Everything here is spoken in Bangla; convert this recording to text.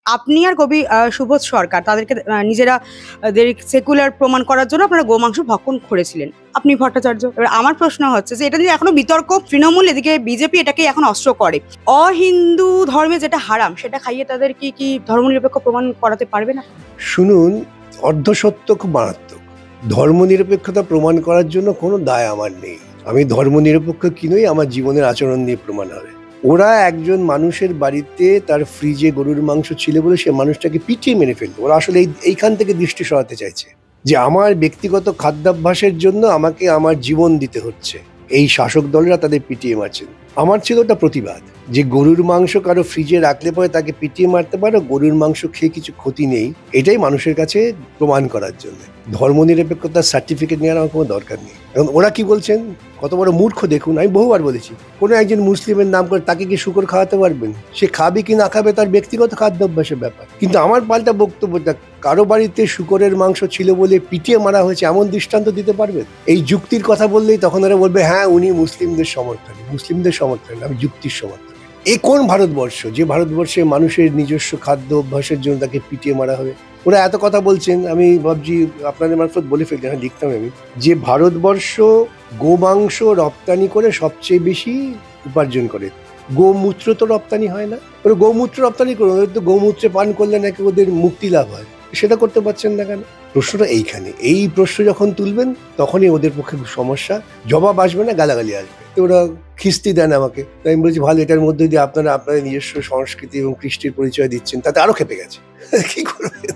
আপনি আর কবি সুবোধ সরকার তাদেরকে নিজেরা দের সেকুলার প্রমাণ করার জন্য আপনারা গোমাংস ভক্ষণ করেছিলেন। আপনি ভট্টাচার্য। এবার আমার প্রশ্ন হচ্ছে যে এটা নিয়ে এখনো বিতর্ক, তৃণমূল এদিকে বিজেপি এটাকে এখন অস্ত্র করে। অহিন্দু ধর্মে যেটা হারাম সেটা খাইয়ে তাদের কি ধর্মনিরপেক্ষ প্রমাণ করাতে পারবে না? শুনুন, অর্ধসত্য খুব মারাত্মক। ধর্মনিরপেক্ষতা প্রমাণ করার জন্য কোনো দায় আমার নেই। আমি ধর্মনিরপেক্ষ কি নই আমার জীবনের আচরণ দিয়ে প্রমাণ হবে। ওরা একজন মানুষের বাড়িতে তার ফ্রিজে গরুর মাংস ছিল বলে সে মানুষটাকে পিটিয়ে মেরে ফেলতো। ওরা আসলে এইখান থেকে দৃষ্টি সরাতে চাইছে যে আমার ব্যক্তিগত খাদ্যাভ্যাসের জন্য আমাকে আমার জীবন দিতে হচ্ছে। এই শাসক দলরা তাদের পিটিয়ে মারছেন। আমার ছিল ওটা প্রতিবাদ যে গরুর মাংস কারো ফ্রিজে রাখলে পরে তাকে পিটিয়ে মারতে পারো, গরুর মাংস খেয়ে কিছু ক্ষতি নেই, এটাই মানুষের কাছে প্রমাণ করার জন্য। ধর্মনিরপেক্ষতার সার্টিফিকেট নেওয়ার আমার কোনো দরকার নেই। এখন ওরা কি বলছেন, কত বড় মূর্খ দেখুন। আমি বহুবার বলেছি, কোনো একজন মুসলিমের নাম করে তাকে কি শুকর খাওয়াতে পারবেন? সে খাবে কি না খাবে তার ব্যক্তিগত খাদ্যাভ্যাসের ব্যাপার। কিন্তু আমার পাল্টা বক্তব্যটা, কারো বাড়িতে শুকরের মাংস ছিল বলে পিটিয়ে মারা হয়েছে এমন দৃষ্টান্ত দিতে পারবেন? এই যুক্তির কথা বললেই তখন ওরা বলবে হ্যাঁ উনি মুসলিমদের সমর্থনে। মুসলিমদের সমর্থনে, আমি যুক্তির সমর্থনে। এ কোন ভারতবর্ষ যে ভারতবর্ষে মানুষের নিজস্ব খাদ্য অভ্যাসের জন্য তাকে পিটিয়ে মারা হবে? ওরা এত কথা বলছেন, আমি ভাবছি আপনাদের মারফত বলে ফেলতে, হ্যাঁ লিখতাম আমি, যে ভারতবর্ষ গোমাংস রপ্তানি করে সবচেয়ে বেশি উপার্জন করে। গোমূত্র তো রপ্তানি হয় না, ওরা গোমূত্র রপ্তানি করুন, ওদের তো গোমূত্রে পান করলে নাকি ওদের মুক্তি লাভ হয়, সেটা করতে পারছেন না কেন? প্রশ্নটা এইখানে। এই প্রশ্ন যখন তুলবেন তখনই ওদের পক্ষে সমস্যা, জবাব আসবে না, গালাগালি আসবে। তো ওরা খিস্তি দেন আমাকে, তাই আমি বলছি ভালো, এটার মধ্যে দিয়ে আপনারা আপনাদের নিজস্ব সংস্কৃতি এবং কৃষ্টির পরিচয় দিচ্ছেন, তাতে আরো খেপে গেছে। কি করবেন?